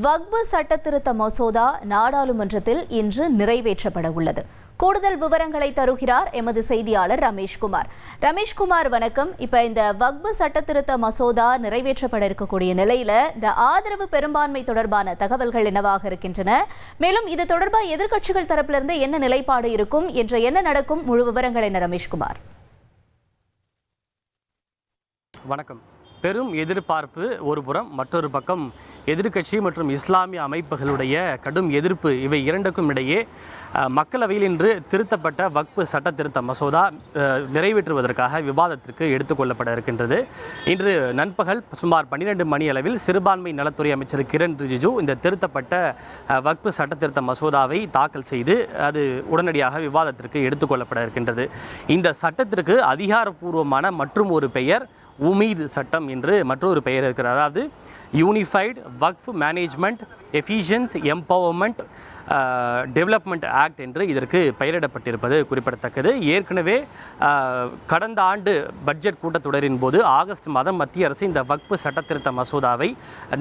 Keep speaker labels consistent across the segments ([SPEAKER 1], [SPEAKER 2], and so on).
[SPEAKER 1] வக்பு சட்டத்திருத்த மசோதா நாடாளுமன்றத்தில் இன்று நிறைவேற்றப்பட உள்ளது. கூடுதல் விவரங்களை தருகிறார் எமது செய்தியாளர் ரமேஷ்குமார். ரமேஷ்குமார், வணக்கம். இப்ப இந்த வக்பு சட்டத்திருத்த மசோதா நிறைவேற்றப்பட இருக்கக்கூடிய நிலையில இந்த ஆதரவு பெரும்பான்மை தொடர்பான தகவல்கள் என்னவாக இருக்கின்றன? மேலும் இது தொடர்பாக எதிர்க்கட்சிகள் தரப்பிலிருந்து என்ன நிலைப்பாடு இருக்கும் என்ற என்ன நடக்கும், முழு விவரங்கள் என்ன ரமேஷ்குமார்?
[SPEAKER 2] வணக்கம். பெரும் எதிர்பார்ப்பு ஒரு புறம், மற்றொரு பக்கம் எதிர்க்கட்சி மற்றும் இஸ்லாமிய அமைப்புகளுடைய கடும் எதிர்ப்பு, இவை இரண்டுக்கும் இடையே மக்களவையில் இன்று திருத்தப்பட்ட வக்பு சட்ட திருத்த மசோதா நிறைவேற்றுவதற்காக விவாதத்திற்கு எடுத்துக்கொள்ளப்பட இருக்கின்றது. இன்று நண்பகல் சுமார் 12 மணி அளவில் சிறுபான்மை நலத்துறை அமைச்சர் கிரண் ரிஜிஜு இந்த திருத்தப்பட்ட வக்பு சட்ட திருத்த மசோதாவை தாக்கல் செய்து அது உடனடியாக விவாதத்திற்கு எடுத்துக்கொள்ளப்பட இருக்கின்றது. இந்த சட்டத்திற்கு அதிகாரப்பூர்வமான மற்றும் ஒரு பெயர் உமீது சட்டம் என்று மற்றொரு பெயர் இருக்கிறார். அதாவது unified waqf management efficiency empowerment development act என்று இதற்கு பெயரிடப்பட்டிருப்பது குறிப்பிடத்தக்கது. ஏற்கனவே கடந்த ஆண்டு பட்ஜெட் கூட்டத்தொடரின் போது ஆகஸ்ட் மாதம் மத்திய அரசு இந்த வக்ஃப் சட்டத்திருத்த மசோதாவை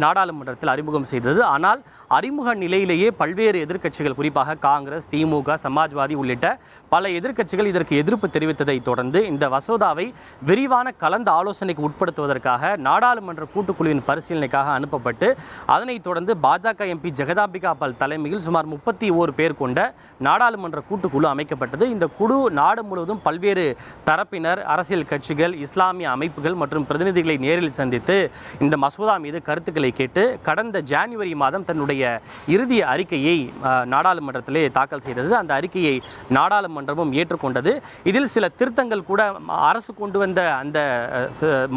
[SPEAKER 2] நாடாளுமன்றத்தில் அறிமுகம் செய்தது. ஆனால் அறிமுக நிலையிலேயே பல்வேறு எதிர்க்கட்சிகள், குறிப்பாக காங்கிரஸ், திமுக, சமாஜ்வாதி உள்ளிட்ட பல எதிர்க்கட்சிகள் இதற்கு எதிர்ப்பு தெரிவித்ததை தொடர்ந்து இந்த மசோதாவை விரிவான கலந்த ஆலோசனைக்கு உட்படுத்துவதற்காக நாடாளுமன்ற கூட்டுக்குழுவின் பரிசீலனைக்காக அனுப்பப்பட்டு அதனைத் தொடர்ந்து பாஜக எம்பி ஜெகதாம்பிகா பால் தலைமையில் சுமார் 31 பேர் கொண்ட நாடாளுமன்ற கூட்டுக்குழு அமைக்கப்பட்டது. இந்த குழு நாடு முழுவதும் பல்வேறு தரப்பினர், அரசியல் கட்சிகள், இஸ்லாமிய அமைப்புகள் மற்றும் பிரதிநிதிகளை நேரில் சந்தித்து இந்த மசோதா மீது கருத்துக்களை கேட்டு கடந்த ஜனவரி மாதம் தன்னுடைய இறுதி அறிக்கையை நாடாளுமன்றத்திலே தாக்கல் செய்தது. அந்த அறிக்கையை நாடாளுமன்றமும் ஏற்றுக்கொண்டது. இதில் சில திருத்தங்கள் கூட, அரசு கொண்டு வந்த அந்த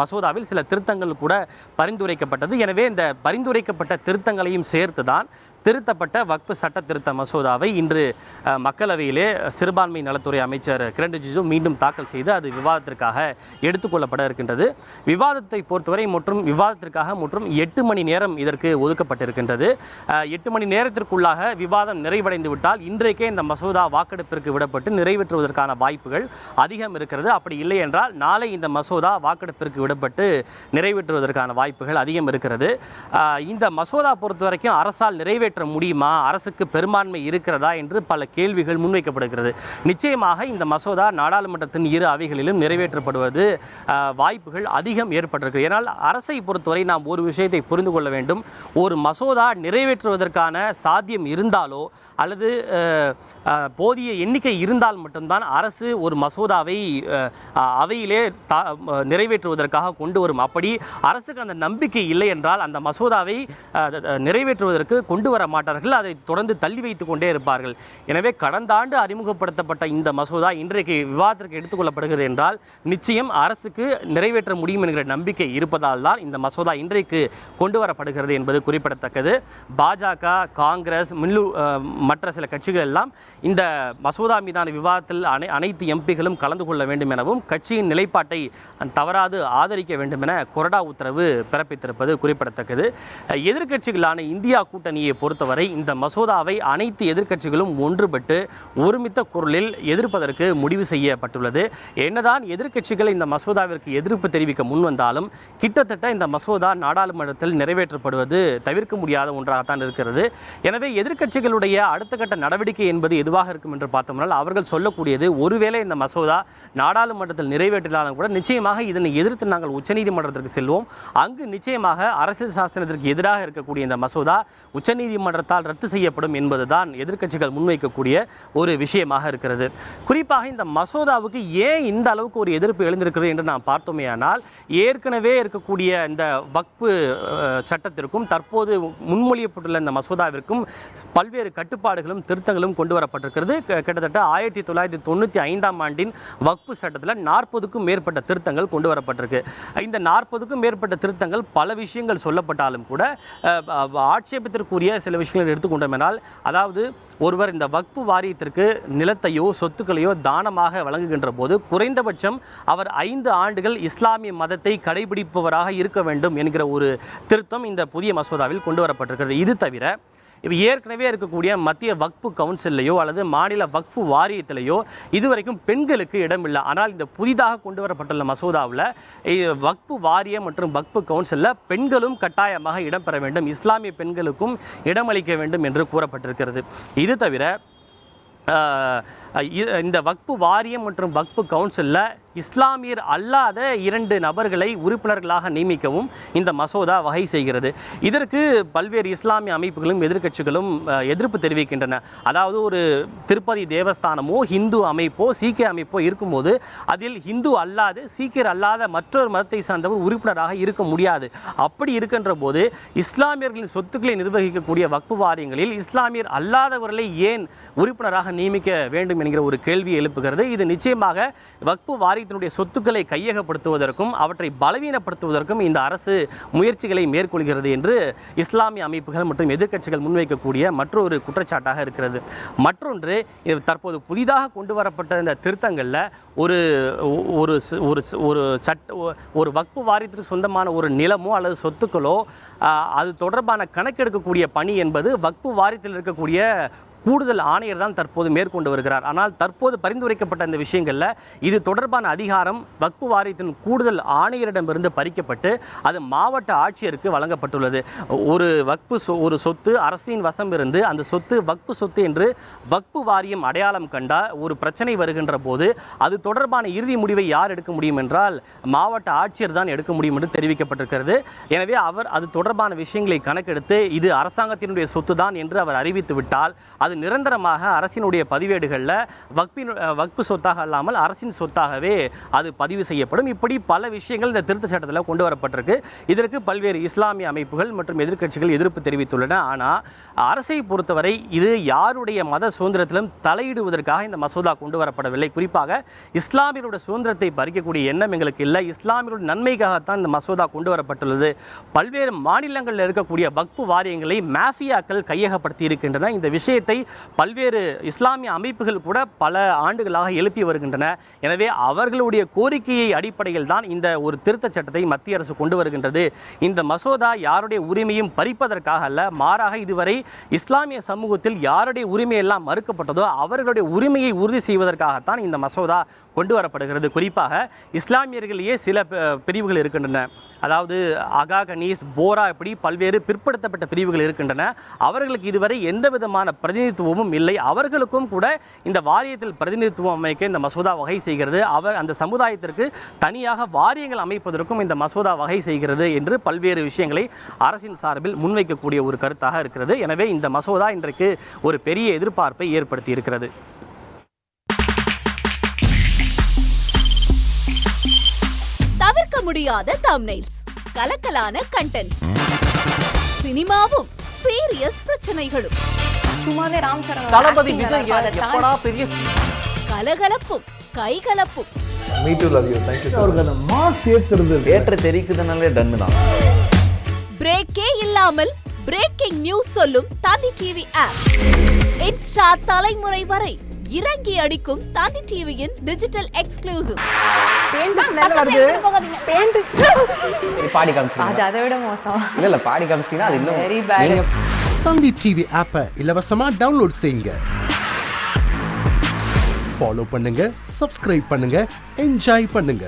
[SPEAKER 2] மசோதாவில் சில திருத்தங்கள் கூட பரிந்துரைக்கப்பட்டது. எனவே இந்த பரிந்துரைக்கப்பட்ட திருத்தங்களையும் சேர்த்துதான் திருத்தப்பட்ட வக்பு சட்ட திருத்த மசோதாவை இன்று மக்களவையிலே சிறுபான்மை நலத்துறை அமைச்சர் கிரண் ரிஜிஜு மீண்டும் தாக்கல் செய்து அது விவாதத்திற்காக எடுத்துக்கொள்ளப்பட இருக்கின்றது. விவாதத்தை பொறுத்தவரை விவாதத்திற்காக 8 மணி நேரம் இதற்கு ஒதுக்கப்பட்டிருக்கின்றது. 8 மணி நேரத்திற்குள்ளாக விவாதம் நிறைவடைந்து விட்டால் இன்றைக்கே இந்த மசோதா வாக்கெடுப்பிற்கு விடப்பட்டு நிறைவேற்றுவதற்கான வாய்ப்புகள் அதிகம் இருக்கிறது. அப்படி இல்லை என்றால் நாளை இந்த மசோதா வாக்கெடுப்பிற்கு விடப்பட்டு நிறைவேற்றுவதற்கான வாய்ப்புகள் அதிகம் இருக்கிறது. இந்த மசோதா பொறுத்த வரைக்கும் அரசால் நிறைவேற்ற முடியுமா, அரசுக்கு பெரும்பான்மை இருக்கிறதா என்று பல கேள்விகள் முன்வைக்கப்படுகிறது. நிச்சயமாக இந்த மசோதா நாடாளுமன்றத்தின் இரு அவைகளிலும் நிறைவேற்றப்படுவது வாய்ப்புகள் அதிகம் ஏற்பட்டிருக்கு. ஏனால் அரசை பொறுத்தவரை நாம் ஒரு விஷயத்தை புரிந்து கொள்ள வேண்டும். ஒரு மசோதா நிறைவேற்றுவதற்கான சாத்தியம் இருந்தாலோ அல்லது போதிய எண்ணிக்கை இருந்தால் மட்டும்தான் அரசு ஒரு மசோதாவை அவையிலே நிறைவேற்றுவதற்காக கொண்டு வரும். அப்படி அரசுக்கு அந்த நம்பிக்கை இல்லை என்றால் அந்த மசோதாவை நிறைவேற்றுவதற்கு கொண்டு வர மாட்டார்கள். அதை தொடர்ந்து தள்ளி வைத்துக் கொண்டே இருப்பார்கள். எனவே கடந்த ஆண்டு அறிமுகப்படுத்தப்பட்ட இந்த மசோதா இன்றைக்கு விவாதத்திற்கு எடுத்துக்கொள்ளப்படுகிறது என்றால் நிச்சயம் அரசுக்கு நிறைவேற்ற முடியும் என்கிற நம்பிக்கை இருப்பதால் தான் இந்த மசோதா இன்றைக்கு கொண்டு வரப்படுகிறது என்பது குறிப்பிடத்தக்கது. பாஜக, காங்கிரஸ், மற்ற சில கட்சிகள் எல்லாம் இந்த மசோதா மீதான விவாதத்தில் அனைத்து எம்பிகளும் கலந்து கொள்ள வேண்டும் எனவும் கட்சியின் நிலைப்பாட்டை தவறாது ஆதரிக்க வேண்டும் என கொறடா உத்தரவு பிறப்பித்திருப்பது குறிப்பிடத்தக்கது. எதிர்க்கட்சிகளான இந்தியா கூட்டணியை பொறுத்தவரை இந்த மசோதாவை அனைத்து எதிர்க்கட்சிகளும் ஒன்றுபட்டு ஒருமித்த குரலில் எதிர்ப்பதற்கு முடிவு செய்யப்பட்டுள்ளது. என்னதான் எதிர்க்கட்சிகள் இந்த மசோதாவிற்கு எதிர்ப்பு தெரிவிக்க முன்வந்தாலும் கிட்டத்தட்ட இந்த மசோதா நாடாளுமன்றத்தில் நிறைவேற்றப்படுவது தவிர்க்க முடியாத ஒன்றாகத்தான் இருக்கிறது. எனவே எதிர்க்கட்சிகளுடைய அடுத்த கட்ட நடவடிக்கை என்பது எதுவாக இருக்கும் என்று பார்த்தோம்னால் அவர்கள் சொல்லக்கூடியது, ஒருவேளை இந்த மசோதா நாடாளுமன்றத்தில் நிறைவேற்றினாலும் கூட நிச்சயமாக இதனை எதிர்த்து நாங்கள் உச்சநீதிமன்றத்திற்கு செல்வோம். அங்கு நிச்சயமாக அரசியல் சாசனத்திற்கு எதிராக இருக்கக்கூடிய இந்த மசோதா உச்சநீதிமன்றத்தால் ரத்து செய்யப்படும் என்பதுதான் எதிர்க்கட்சிகள் முன்வைக்கக்கூடிய ஒரு விஷயமாக இருக்கிறது. குறிப்பாக இந்த மசோதாவுக்கு ஏன் இந்த அளவுக்கு ஒரு எதிர்ப்பு எழுந்திருக்கிறது என்று நாம் பார்த்தோமேயானால், ஏற்கனவே இருக்கக்கூடிய இந்த வக்பு சட்டத்திற்கும் தற்போது முன்மொழியப்பட்டுள்ள இந்த மசோதாவிற்கும் பல்வேறு கட்டுப்பாடுகளும் திருத்தங்களும் கொண்டு வரப்பட்டிருக்கிறது. கிட்டத்தட்ட 1995ஆம் ஆண்டின் வக்பு சட்டத்தில் 40க்கும் மேற்பட்ட திருத்தங்கள் கொண்டு வரப்பட்டிருக்கு. இந்த 40க்கும் மேற்பட்ட திருத்தங்கள் பல விஷயங்கள் சொல்லப்பட்டாலும் கூட ஆட்சேபத்திற்குரிய சில விஷயங்கள் எடுத்துக்கொண்டோம் என்றால், அதாவது ஒருவர் இந்த வக்பு வாரியத்திற்கு நிலத்தையோ சொத்துக்களையோ தானமாக வழங்குகின்ற போது குறைந்தபட்சம் அவர் 5 ஆண்டுகள் இஸ்லாமிய மதத்தை கடைபிடிப்பவராக இருக்க வேண்டும் என்கிற ஒரு திருத்தம் இந்த புதிய மசோதாவில் கொண்டு வரப்பட்டிருக்கிறது. இது தவிர இப்போ ஏற்கனவே இருக்கக்கூடிய மத்திய வக்ஃபு கவுன்சில்லையோ அல்லது மாநில வக்ஃபு வாரியத்திலேயோ இதுவரைக்கும் பெண்களுக்கு இடமில்லை. ஆனால் இந்த புதிதாக கொண்டு வரப்பட்டுள்ள மசோதாவில் வக்ஃபு வாரியம் மற்றும் வக்ஃபு கவுன்சிலில் பெண்களும் கட்டாயமாக இடம்பெற வேண்டும், இஸ்லாமிய பெண்களுக்கும் இடமளிக்க வேண்டும் என்று கூறப்பட்டிருக்கிறது. இது தவிர இந்த வக்ஃபு வாரியம் மற்றும் வக்ஃபு கவுன்சிலில் இஸ்லாமியர் அல்லாத 2 நபர்களை உறுப்பினர்களாக நியமிக்கவும் இந்த மசோதா வகை செய்கிறது. இதற்கு பல்வேறு இஸ்லாமிய அமைப்புகளும் எதிர்க்கட்சிகளும் எதிர்ப்பு தெரிவிக்கின்றன. அதாவது ஒரு திருப்பதி தேவஸ்தானமோ இந்து அமைப்போ சீக்கிய அமைப்போ இருக்கும்போது அதில் இந்து அல்லாது சீக்கியர் அல்லாத மற்றொரு மதத்தை சார்ந்தவர் உறுப்பினராக இருக்க முடியாது. அப்படி இருக்கின்ற போது இஸ்லாமியர்களின் சொத்துக்களை நிர்வகிக்கக்கூடிய வக்ஃபு வாரியங்களில் இஸ்லாமியர் அல்லாதவர்களை ஏன் உறுப்பினராக நியமிக்க வேண்டும் என்கிற ஒரு கேள்வி எழுப்புகிறது. இது நிச்சயமாக வக்ஃபு வாரியத்தினுடைய சொத்துக்களை கையகப்படுத்துவதற்கும் அவற்றை பலவீனப்படுத்துவதற்கும் இந்த அரசு முயற்சிகளை மேற்கொள்கிறது என்று இஸ்லாமிய அமைப்புகள் மற்றும் எதிர்க்கட்சிகள் முன்வைக்கக்கூடிய மற்றொரு குற்றச்சாட்டாக இருக்கிறது. மற்றொன்று, தற்போது புதிதாக கொண்டு வரப்பட்ட இந்த திருத்தங்களில் ஒரு வக்ஃபு வாரியத்திற்கு சொந்தமான ஒரு நிலமோ அல்லது சொத்துக்களோ அது தொடர்பான கணக்கெடுக்கக்கூடிய பணி என்பது வக்ஃபு வாரியத்தில் இருக்கக்கூடிய கூடுதல் ஆணையர் தான் தற்போது மேற்கொண்டு வருகிறார். ஆனால் தற்போது பரிந்துரைக்கப்பட்ட இந்த விஷயங்களில் இது தொடர்பான அதிகாரம் வக்ஃபு வாரியத்தின் கூடுதல் ஆணையரிடமிருந்து பறிக்கப்பட்டு அது மாவட்ட ஆட்சியருக்கு வழங்கப்பட்டுள்ளது. ஒரு சொத்து அரசின் வசம் இருந்து அந்த சொத்து வக்ஃபு சொத்து என்று வக்ஃபு வாரியம் அடையாளம் கண்டா ஒரு பிரச்சனை வருகின்ற போது அது தொடர்பான இறுதி முடிவை யார் எடுக்க முடியும் என்றால் மாவட்ட ஆட்சியர் தான் எடுக்க முடியும் என்று தெரிவிக்கப்பட்டிருக்கிறது. எனவே அவர் அது தொடர்பான விஷயங்களை கணக்கெடுத்து இது அரசாங்கத்தினுடைய சொத்து தான் என்று அவர் அறிவித்து விட்டால் அது நிரந்தரமாக அரசினுடைய பதிவேடுகளில் வக்ஃபு சொத்தாக அல்லாமல் அரசின் சொத்தாகவே அது பதிவு செய்யப்படும். இப்படி பல விஷயங்கள் இந்த திருத்த சட்டத்தில் கொண்டு வரப்பட்டிருக்கு. இதற்கு பல்வேறு இஸ்லாமிய அமைப்புகள் மற்றும் எதிர்க்கட்சிகள் எதிர்ப்பு தெரிவித்துள்ளன. ஆனால் அரசை பொறுத்தவரை இது யாருடைய மத சுதந்திரத்திலும் தலையிடுவதற்காக இந்த மசோதா கொண்டு வரப்படவில்லை. குறிப்பாக இஸ்லாமியருடைய சுதந்திரத்தை பறிக்கக்கூடிய எண்ணம் எங்களுக்கு இல்லை. இஸ்லாமியருடைய நன்மைக்காகத்தான் இந்த மசோதா கொண்டு வரப்பட்டுள்ளது. பல்வேறு மாநிலங்களில் இருக்கக்கூடிய வக்ஃபு வாரியங்களை மாஃபியாக்கள் கையகப்படுத்தி இருக்கின்றன. இந்த விஷயத்தை பல்வேறு இஸ்லாமிய அமைப்புகள் கூட பல ஆண்டுகளாக எழுப்பி வருகின்றன. எனவே அவர்களுடைய கோரிக்கையை அடிப்படையில் தான் இந்த ஒரு திருத்த சட்டத்தை மத்திய அரசு கொண்டு வருகின்றது. இந்த மசோதா யாருடைய உரிமையும் பறிப்பதற்காக அல்ல, மாறாக இதுவரை இஸ்லாமிய சமூகத்தில் யாருடைய உரிமையெல்லாம் மறுக்கப்பட்டதோ அவர்களுடைய உரிமையை உறுதி செய்வதற்காகத்தான் இந்த மசோதா கொண்டு வரப்படுகிறது. குறிப்பாக இஸ்லாமியர்களிலேயே சில பிரிவுகள் இருக்கின்றன. அதாவது அகா, கனீஸ், போரா இப்படி பல்வேறு பிற்படுத்தப்பட்ட பிரிவுகள் இருக்கின்றன. அவர்களுக்கு இதுவரை எந்த விதமான பிரதிநிதித்துவமும் இல்லை. அவர்களுக்கும் கூட இந்த வாரியத்தில் பிரதிநிதித்துவம் அமைக்க இந்த மசோதா வகை செய்கிறது. அந்த சமுதாயத்திற்கு தனியாக வாரியங்கள் அமைப்பதற்கும் இந்த மசோதா வகை செய்கிறது என்று பல்வேறு விஷயங்களை அரசின் சார்பில் முன்வைக்கக்கூடிய ஒரு கருத்தாக இருக்கிறது. எனவே இந்த மசோதா இன்றைக்கு ஒரு பெரிய எதிர்பார்ப்பை ஏற்படுத்தி இருக்கிறது.
[SPEAKER 3] தவிர்க்க முடியாத தம்ப்நெயில்ஸ், கலக்கலான கண்டென்ட்ஸ், சினிமாவும் சீரியஸ் பிரச்சனைகளும்,
[SPEAKER 4] சும்மாவே ராம் சரண்
[SPEAKER 2] தளபதி விஜய் எப்படா பெரிய
[SPEAKER 3] கலகலப்பும் கைகலப்பும்.
[SPEAKER 5] Me too, love you. Thank you so much. அவர்களை மாஸ் ஏத்துறது
[SPEAKER 6] தியேட்டர் தெரிக்குதுனாலே டன்னு தான்.
[SPEAKER 3] பிரேக்கே இல்லாமல் பிரேக்கிங் நியூஸ் சொல்லும் தந்தி டிவி ஆப். இன்ஸ்டா தலைமுறை வரை இறங்கி அடிக்கும் தந்தி டிவியின் டிஜிட்டல் எக்ஸ்க்ளூசிவ்.
[SPEAKER 6] பாடி காமிச்சிங்க.
[SPEAKER 4] அது அதை விட மோசம்.
[SPEAKER 6] இல்ல பாடி காமிச்சிங்கன்னா அது இன்னும்
[SPEAKER 4] வெரி பேட்.
[SPEAKER 7] தந்தி டிவி ஆப்பை இலவசமா டவுன்லோட் செய்யுங்க. ஃபாலோ பண்ணுங்க, சப்ஸ்கிரைப் பண்ணுங்க, என்ஜாய் பண்ணுங்க.